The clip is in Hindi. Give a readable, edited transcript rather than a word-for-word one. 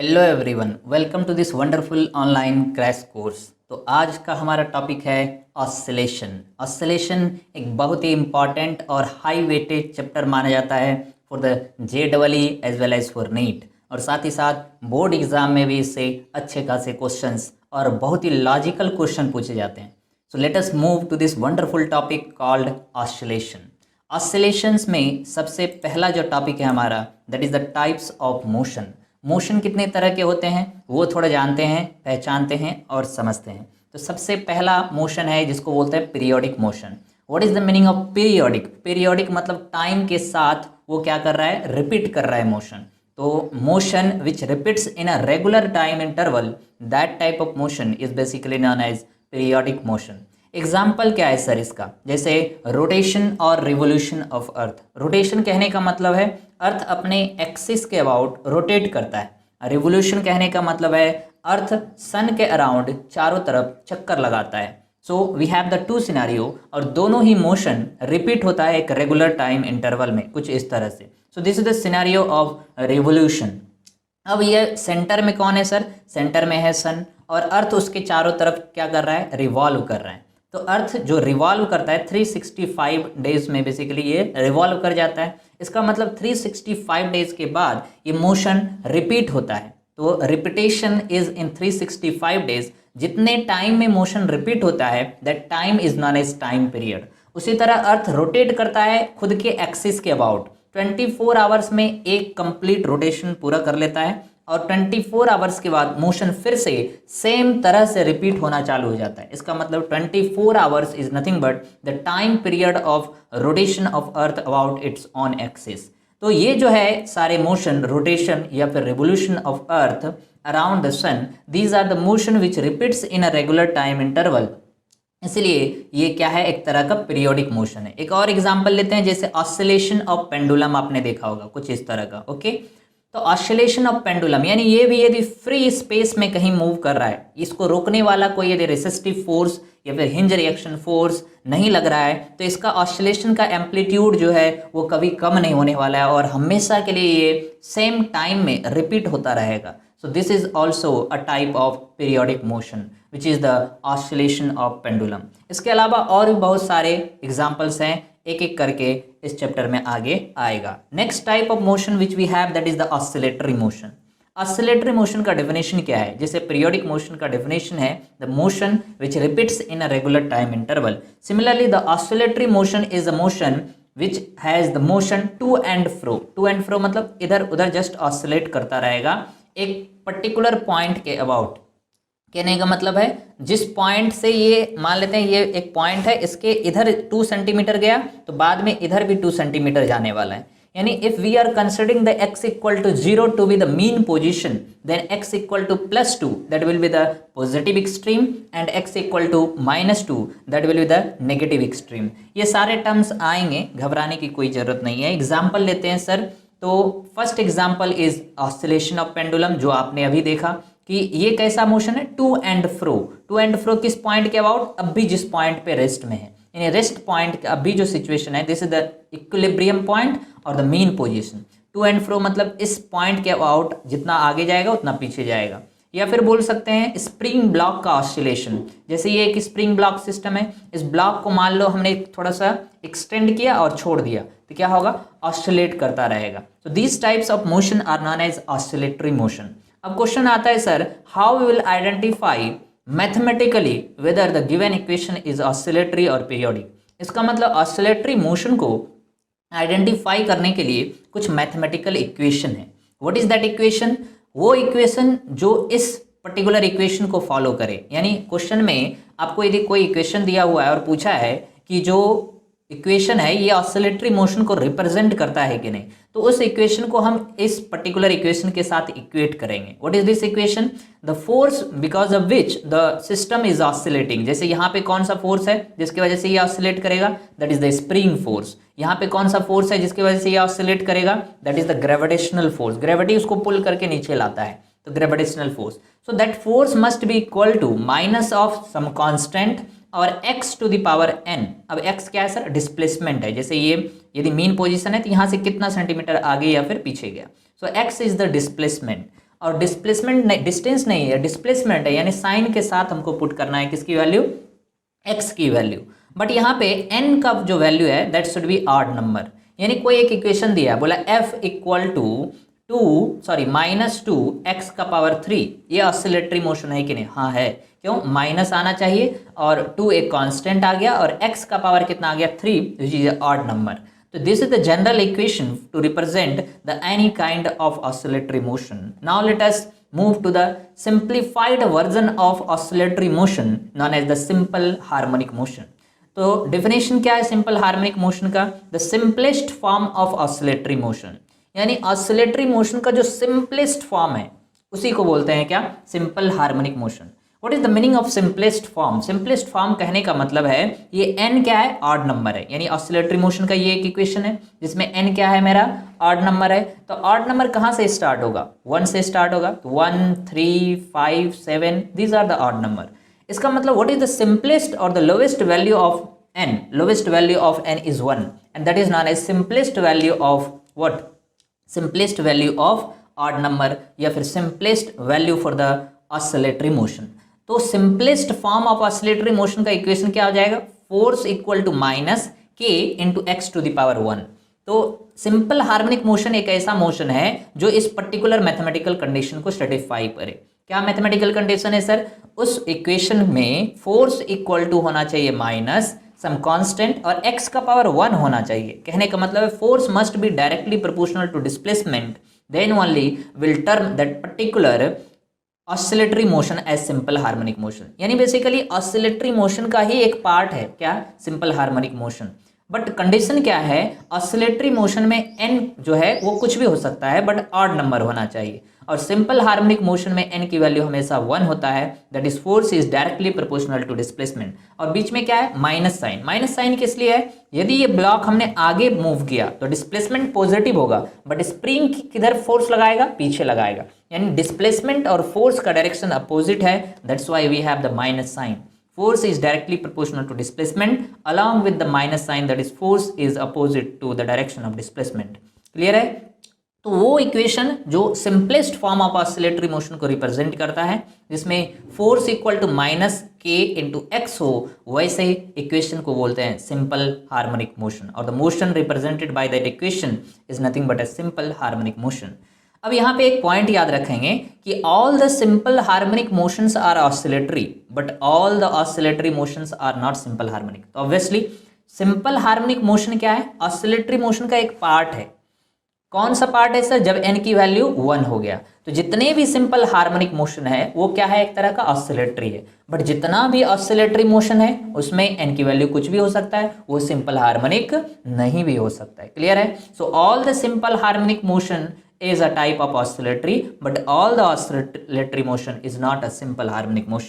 Hello everyone, welcome to this wonderful online crash course. तो आज का हमारा टॉपिक है ऑसिलेशन। ऑसिलेशन एक बहुत ही इम्पॉर्टेंट और हाई वेटेज चैप्टर माना जाता है for the JEE as well as for NEET, और साथ ही साथ बोर्ड एग्जाम में भी इससे अच्छे खासे क्वेश्चंस और बहुत ही लॉजिकल क्वेश्चन पूछे जाते हैं। So let us move to this wonderful topic called oscillation. Oscillations में सबसे पहला जो टॉपिक है हमारा, that is the types of motion. Motion कितने तरह के होते हैं वो थोड़ा जानते हैं, पहचानते हैं और समझते हैं। तो सबसे पहला मोशन है जिसको बोलते हैं periodic motion. What is the meaning of periodic? Periodic मतलब टाइम के साथ वो क्या कर रहा है, रिपीट कर रहा है मोशन। तो motion which repeats in a regular time interval, that type of motion is basically known as periodic motion. Example क्या है सर इसका? जैसे रोटेशन और रिवोल्यूशन ऑफ अर्थ। रोटेशन कहने का मतलब है अर्थ अपने एक्सिस के अबाउट रोटेट करता है। रिवोल्यूशन कहने का मतलब है अर्थ सन के अराउंड चारों तरफ चक्कर लगाता है। So we have the two scenario, और दोनों ही मोशन रिपीट होता है एक रेगुलर टाइम इंटरवल में, कुछ इस तरह से। So this is the scenario of revolution. अब ये सेंटर में कौन है सर? सेंटर में है सन, और अर्थ उसके चारों तरफ क्या कर रहा है, रिवॉल्व कर रहा है। तो अर्थ जो रिवॉल्व करता है 365 डेज में बेसिकली ये रिवॉल्व कर जाता है। इसका मतलब 365 डेज के बाद ये मोशन रिपीट होता है। तो रिपीटेशन इज इन 365 डेज। जितने टाइम में मोशन रिपीट होता है that time is known as time period. उसी तरह अर्थ रोटेट करता है खुद के एक्सिस के अबाउट। 24 आवर्स में एक कंप्लीट रोटेशन पूरा कर लेता है, और 24 आवर्स के बाद मोशन फिर से सेम तरह से रिपीट होना चालू हो जाता है। इसका मतलब 24 hours is nothing but the time period of rotation of earth about its own axis. तो ये जो है सारे मोशन, रोटेशन या फिर revolution of earth around the sun, these are the motion which repeats in a regular time interval. इसलिए ये क्या है, एक तरह का पीरियोडिक मोशन है। एक और एग्जांपल लेते हैं, जैसे ऑसिलेशन ऑफ पेंडुलम आपने देखा होगा कुछ इस तरह का। ओके, तो ऑसिलेशन ऑफ पेंडुलम यानी ये भी यदि फ्री स्पेस में कहीं मूव कर रहा है, इसको रोकने वाला कोई यदि रेसिस्टिव फोर्स या फिर हिंज रिएक्शन फोर्स नहीं लग रहा है, तो इसका ऑसिलेशन का एम्पलीट्यूड जो है वो कभी कम नहीं होने वाला है, और हमेशा के लिए ये सेम टाइम में रिपीट होता रहेगा। So this is also a type of periodic motion which is the oscillation of pendulum. इसके अलावा और भी बहुत सारे एग्जाम्पल्स हैं, एक एक करके इस चैप्टर में आगे आएगा। Next type of motion which we have that is the oscillatory motion. Oscillatory motion का डेफिनेशन क्या है? जैसे पीरियोडिक मोशन का डेफिनेशन है the motion which repeats in a regular time interval. Similarly the oscillatory motion is a motion which has the motion to and fro. To and fro मतलब इधर उधर जस्ट ऑसिलेट करता रहेगा एक पर्टिकुलर पॉइंट के अबाउट। कहने का मतलब है जिस पॉइंट से ये मान लेते हैं ये एक पॉइंट है, इसके इधर 2 सेंटीमीटर गया तो बाद में इधर भी 2 सेंटीमीटर जाने वाला है। यानी if we are considering the x equal to 0 to be the mean position, then x equal to +2 that will be the positive extreme, and x equal to -2 that will be the negative extreme. ये सारे टर्म्स आएंगे, घबराने की कोई जरूरत नहीं है। एग्जाम्पल लेते हैं सर। तो first example is oscillation of pendulum, जो आपने अभी देखा कि ये कैसा मोशन है, to and fro. To and fro किस पॉइंट के अबाउट? अब भी जिस पॉइंट पे रेस्ट में है, यानी रेस्ट पॉइंट अब भी जो सिचुएशन है, this is the equilibrium point और the mean position. To and fro मतलब इस पॉइंट के अबाउट जितना आगे जाएगा उतना पीछे जाएगा। या फिर बोल सकते हैं स्प्रिंग ब्लॉक का ऑसिलेशन। जैसे ये एक स्प्रिंग ब्लॉक सिस्टम है, इस ब्लॉक को मान लो हमने थोड़ा सा एक्सटेंड किया और छोड़ दिया, तो क्या होगा, ऑसिलेट करता रहेगा। तो these types of motion are known as oscillatory motion. अब क्वेश्चन आता है sir, how we will identify mathematically whether the given equation is oscillatory और पीरियोडिक। इसका मतलब ऑसिलेटरी मोशन को आइडेंटिफाई करने के लिए कुछ मैथमेटिकल इक्वेशन है। What is that equation? वो इक्वेशन जो इस पर्टिकुलर इक्वेशन को फॉलो करे। यानी क्वेश्चन में आपको यदि कोई इक्वेशन दिया हुआ है और पूछा है कि जो इक्वेशन है ये ऑसिलेटरी मोशन को रिप्रेजेंट करता है कि नहीं, तो उस इक्वेशन को हम इस पर्टिकुलर इक्वेशन के साथ इक्वेट करेंगे। What is this equation? The force because of which the system is oscillating. जैसे यहाँ पे कौन सा फोर्स है जिसकी वजह से ये ऑसिलेट करेगा? That is the spring force. यहाँ पे कौन सा फोर्स है जिसकी वजह से ये ऑसिलेट करेगा? That is the gravitational force. Gravity उसको पुल करके नीचे लाता है, तो gravitational force. So that force must be equal to minus of some constant और x to the power n। अब x क्या है सर? डिस्प्लेसमेंट है। जैसे ये यदि मीन पोजीशन है तो यहाँ से कितना सेंटीमीटर आगे या फिर पीछे गया, सो x इज द डिस्प्लेसमेंट। और डिस्प्लेसमेंट नहीं, डिस्टेंस नहीं है, डिस्प्लेसमेंट है, यानी साइन के साथ हमको पुट करना है किसकी वैल्यू, एक्स की वैल्यू। बट यहाँ पे एन का जो वैल्यू है that should be odd number, यानी कोई एक इक्वेशन दिया बोला एफ इक्वल टू -2 x⁻³ ये ऑसिलेटरी मोशन है कि नहीं, हाँ है, क्यों, माइनस आना चाहिए और 2 एक कांस्टेंट आ गया और x का पावर कितना आ गया 3 विच इज ऑड नंबर। तो this is the general equation two represent the any kind of oscillatory motion. Now let us move to the simplified version of oscillatory motion known as the simple harmonic motion। तो डेफिनेशन क्या है सिंपल हार्मोनिक मोशन का, the simplest form of oscillatory motion, यानी ऑसिलेटरी मोशन का जो सिंपलेस्ट फॉर्म है उसी को बोलते हैं क्या, simple harmonic motion. What is the meaning of simplest form, simplest form कहने का मतलब है ये n क्या है, ऑड नंबर है, यानी ऑसिलेटरी मोशन का ये एक इक्वेशन है जिसमें n क्या है मेरा, ऑड नंबर है। तो ऑड नंबर कहाँ से स्टार्ट होगा, 1 से स्टार्ट होगा, तो 1 3 5 7 these are the odd number. इसका मतलब व्हाट इज द सिंपलेस्ट और the lowest value of n, lowest value of n is 1 and that is known as simplest value of what, simplest value of odd number या फिर simplest value for the oscillatory motion. तो simplest form of oscillatory motion का इक्वेशन क्या हो जाएगा, force equal to -k into x to the power 1। तो सिंपल हार्मोनिक मोशन एक ऐसा मोशन है जो इस पर्टिकुलर मैथमेटिकल कंडीशन को सेटिस्फाई करे। क्या मैथमेटिकल कंडीशन है सर, उस इक्वेशन में फोर्स इक्वल टू होना चाहिए माइनस सम कांस्टेंट और x का पावर 1 होना चाहिए। कहने का मतलब है force must be directly proportional to displacement, then only will term that particular oscillatory motion as simple harmonic motion. यानी बेसिकली ऑसिलेटरी मोशन का ही एक पार्ट है क्या, simple harmonic motion. But condition क्या है, ऑसिलेटरी मोशन में n जो है वो कुछ भी हो सकता है बट ऑड नंबर होना चाहिए, और सिंपल हार्मोनिक मोशन में n की वैल्यू हमेशा 1 होता है, that is force is directly proportional to displacement. और बीच में क्या है, माइनस साइन। माइनस साइन किस लिए है, यदि ये ब्लॉक हमने आगे मूव किया तो डिस्प्लेसमेंट पॉजिटिव होगा, बट स्प्रिंग किधर फोर्स लगाएगा, पीछे लगाएगा, यानी डिस्प्लेसमेंट और फोर्स का डायरेक्शन अपोजिट है, that's why we have the minus sign. Force is directly proportional to displacement along with the minus sign, that is force is opposite to the direction of displacement। Clear है। तो वो इक्वेशन जो simplest form of oscillatory motion को रिप्रेजेंट करता है जिसमें force equal to -k into x हो, वैसे ही इक्वेशन को बोलते हैं सिंपल हार्मोनिक मोशन, और the motion represented by that equation is nothing but a simple harmonic motion. अब यहाँ पे एक पॉइंट याद रखेंगे कि all the simple harmonic motions are oscillatory but all the oscillatory motions are not simple harmonic. तो ऑब्वियसली सिंपल हार्मोनिक मोशन क्या है, ऑसिलेटरी मोशन का एक पार्ट है। कौन सा पार्ट है सर, जब n की वैल्यू 1 हो गया तो जितने भी सिंपल हार्मोनिक मोशन है वो क्या है, एक तरह का ऑसिलेटरी है। बट जितना भी ऑसिलेटरी मोशन है उसमें n की वैल्यू कुछ भी हो सकता है, वो सिंपल हार्मोनिक नहीं भी हो सकता है। क्लियर है। So all the simple harmonic motion is a type of oscillatory but all the oscillatory motion is not a simple harmonic motion।